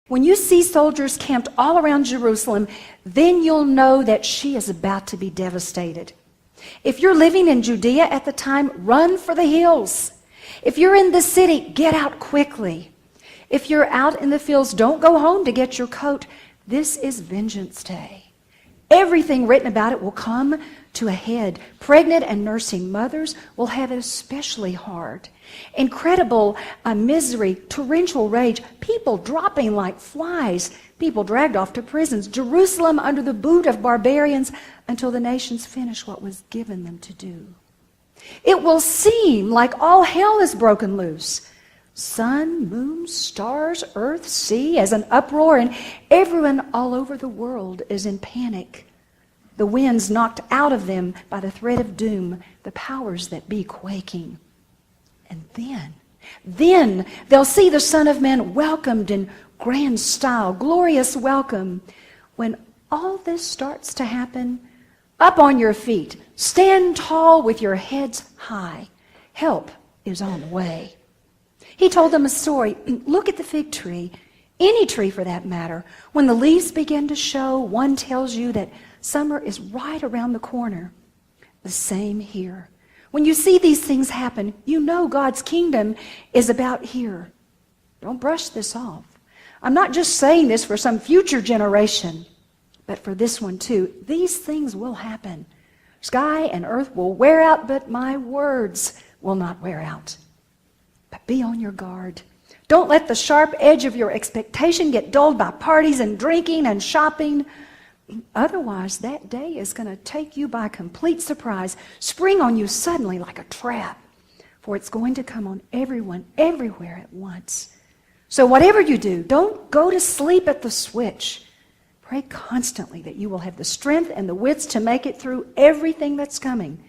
When you see soldiers camped all around Jerusalem, then you'll know that she is about to be devastated. If you're living in Judea at the time, run for the hills. If you're in the city, get out quickly. If you're out in the fields, don't go home to get your coat. This is Vengeance Day. Everything written about it will come to a head. Pregnant and nursing mothers will have it especially hard. Incredible misery, torrential rage, people dropping like flies, people dragged off to prisons, Jerusalem under the boot of barbarians until the nations finish what was given them to do. It will seem like all hell is broken loose. Sun, moon, stars, earth, sea as an uproar, and everyone all over the world is in panic. The winds knocked out of them by the threat of doom, the powers that be quaking. And then they'll see the Son of Man welcomed in grand style, glorious welcome. When all this starts to happen, up on your feet, stand tall with your heads high. Help is on the way. He told them a story. Look at the fig tree, any tree for that matter. When the leaves begin to show, one tells you that summer is right around the corner. The same here. When you see these things happen, you know God's kingdom is about here. Don't brush this off. I'm not just saying this for some future generation, but for this one too. These things will happen. Sky and earth will wear out, but my words will not wear out. But be on your guard. Don't let the sharp edge of your expectation get dulled by parties and drinking and shopping. Otherwise, that day is going to take you by complete surprise, spring on you suddenly like a trap, for it's going to come on everyone, everywhere at once. So whatever you do, don't go to sleep at the switch. Pray constantly that you will have the strength and the wits to make it through everything that's coming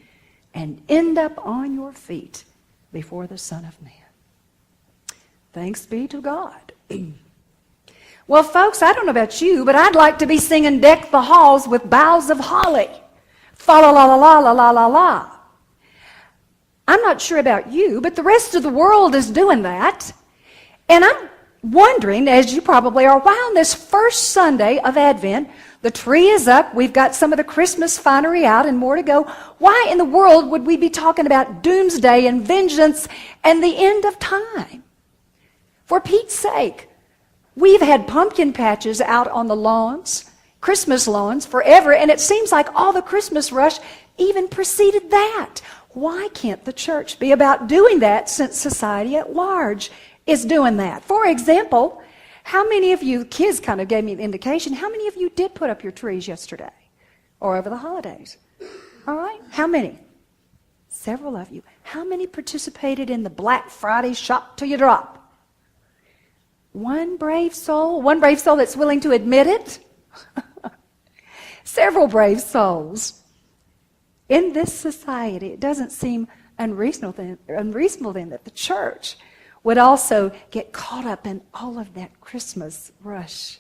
and end up on your feet before the Son of Man. Thanks be to God. Well, folks, I don't know about you, but I'd like to be singing Deck the Halls with Boughs of Holly. Fa la la la la la la la la. I'm not sure about you, but the rest of the world is doing that. And I'm wondering, as you probably are, why on this first Sunday of Advent, the tree is up, we've got some of the Christmas finery out and more to go. Why in the world would we be talking about doomsday and vengeance and the end of time? For Pete's sake, we've had pumpkin patches out on the lawns, Christmas lawns, forever, and it seems like all the Christmas rush even preceded that. Why can't the church be about doing that since society at large is doing that? For example, how many of you, kids kind of gave me an indication, how many of you did put up your trees yesterday or over the holidays? All right, how many? Several of you. How many participated in the Black Friday shop till you drop? One brave soul that's willing to admit it. Several brave souls. In this society, it doesn't seem unreasonable then that the church would also get caught up in all of that Christmas rush.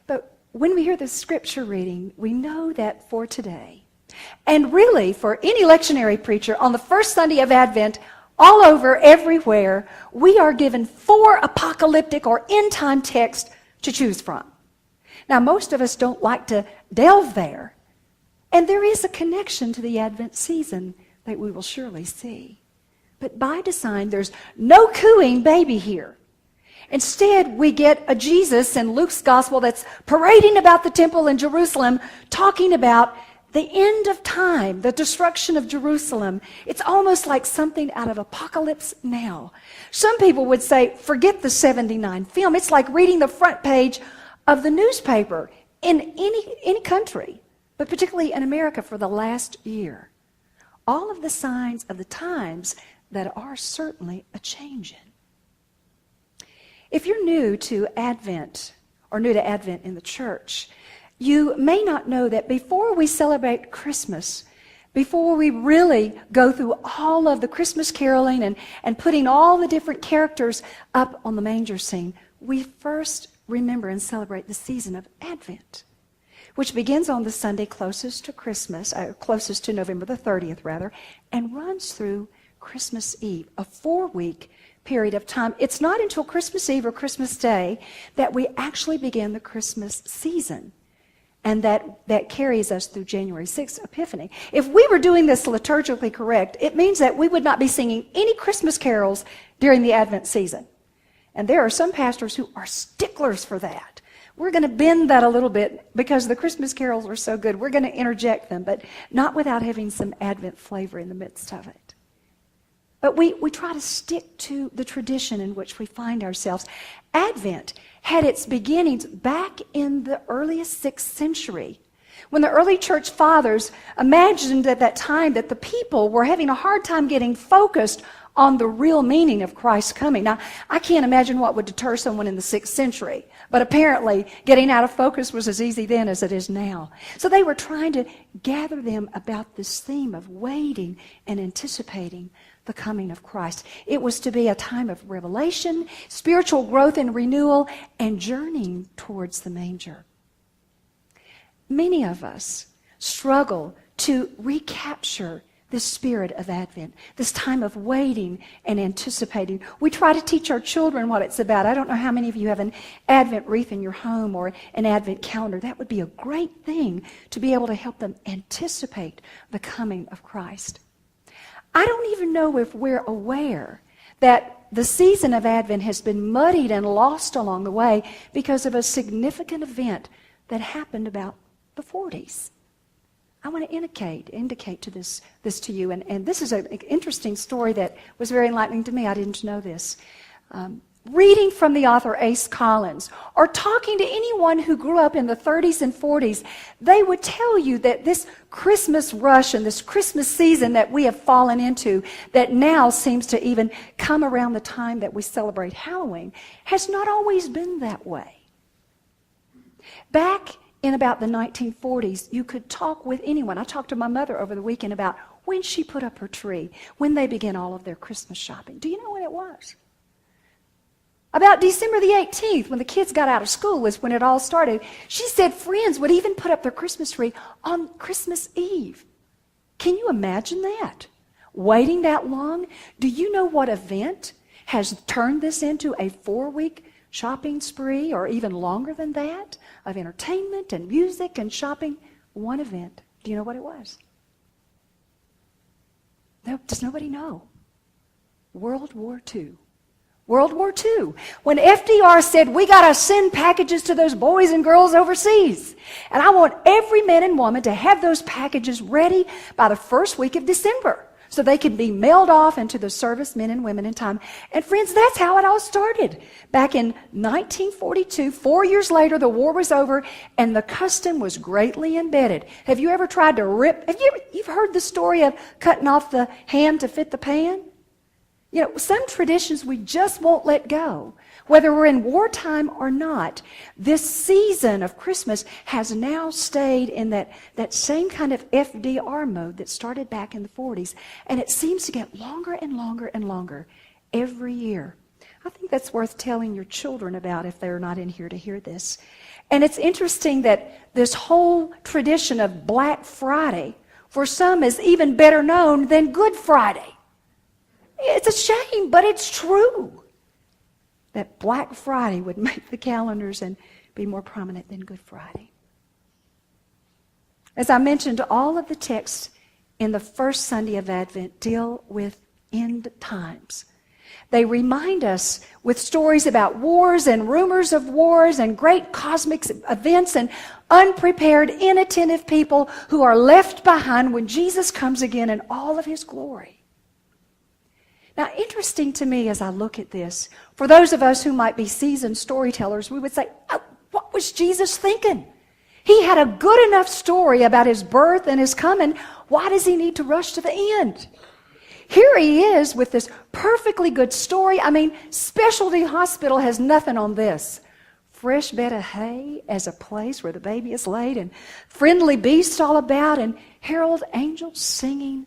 But when we hear the scripture reading, we know that for today, and really for any lectionary preacher on the first Sunday of Advent, all over, everywhere, we are given 4 apocalyptic or end-time texts to choose from. Now, most of us don't like to delve there, and there is a connection to the Advent season that we will surely see. But by design, there's no cooing baby here. Instead, we get a Jesus in Luke's gospel that's parading about the temple in Jerusalem, talking about the end of time, the destruction of Jerusalem. It's almost like something out of Apocalypse Now. Some people would say, forget the 79 film. It's like reading the front page of the newspaper in any country, but particularly in America for the last year. All of the signs of the times that are certainly a-changing. If you're new to Advent, or new to Advent in the church, you may not know that before we celebrate Christmas, before we really go through all of the Christmas caroling and putting all the different characters up on the manger scene, we first remember and celebrate the season of Advent, which begins on the Sunday closest to Christmas, closest to November the 30th, rather, and runs through Christmas Eve, a 4-week period of time. It's not until Christmas Eve or Christmas Day that we actually begin the Christmas season. And that carries us through January 6th, Epiphany. If we were doing this liturgically correct, it means that we would not be singing any Christmas carols during the Advent season. And there are some pastors who are sticklers for that. We're going to bend that a little bit because the Christmas carols are so good. We're going to interject them, but not without having some Advent flavor in the midst of it. But we try to stick to the tradition in which we find ourselves. Advent had its beginnings back in the earliest 6th century, when the early church fathers imagined at that time that the people were having a hard time getting focused on the real meaning of Christ's coming. Now, I can't imagine what would deter someone in the 6th century, but apparently getting out of focus was as easy then as it is now. So they were trying to gather them about this theme of waiting and anticipating the coming of Christ. It was to be a time of revelation, spiritual growth and renewal, and journeying towards the manger. Many of us struggle to recapture this spirit of Advent, this time of waiting and anticipating. We try to teach our children what it's about. I don't know how many of you have an Advent wreath in your home or an Advent calendar. That would be a great thing to be able to help them anticipate the coming of Christ. I don't even know if we're aware that the season of Advent has been muddied and lost along the way because of a significant event that happened about the 40s. I want to indicate to this to you, and this is an interesting story that was very enlightening to me. I didn't know this. Reading from the author Ace Collins, or talking to anyone who grew up in the 30s and 40s, they would tell you that this Christmas rush and this Christmas season that we have fallen into, that now seems to even come around the time that we celebrate Halloween, has not always been that way. Back in about the 1940s, you could talk with anyone. I talked to my mother over the weekend about when she put up her tree, when they began all of their Christmas shopping. Do you know when it was? About December the 18th, when the kids got out of school, is when it all started. She said friends would even put up their Christmas tree on Christmas Eve. Can you imagine that? Waiting that long? Do you know what event has turned this into a 4-week shopping spree, or even longer than that, of entertainment and music and shopping? One event. Do you know what it was? No, does nobody know? World War II. World War II, when FDR said, we got to send packages to those boys and girls overseas. And I want every man and woman to have those packages ready by the first week of December so they can be mailed off into the servicemen and women in time. And friends, that's how it all started. Back in 1942, 4 years later, the war was over and the custom was greatly embedded. Have you ever tried to you've heard the story of cutting off the ham to fit the pan? You know, some traditions we just won't let go. Whether we're in wartime or not, this season of Christmas has now stayed in that same kind of FDR mode that started back in the 40s. And it seems to get longer and longer and longer every year. I think that's worth telling your children about if they're not in here to hear this. And it's interesting that this whole tradition of Black Friday, for some, is even better known than Good Friday. It's a shame, but it's true that Black Friday would make the calendars and be more prominent than Good Friday. As I mentioned, all of the texts in the first Sunday of Advent deal with end times. They remind us with stories about wars and rumors of wars and great cosmic events and unprepared, inattentive people who are left behind when Jesus comes again in all of his glory. Now, interesting to me as I look at this, for those of us who might be seasoned storytellers, we would say, oh, what was Jesus thinking? He had a good enough story about his birth and his coming. Why does he need to rush to the end? Here he is with this perfectly good story. I mean, Specialty Hospital has nothing on this. Fresh bed of hay as a place where the baby is laid, and friendly beasts all about, and herald angels singing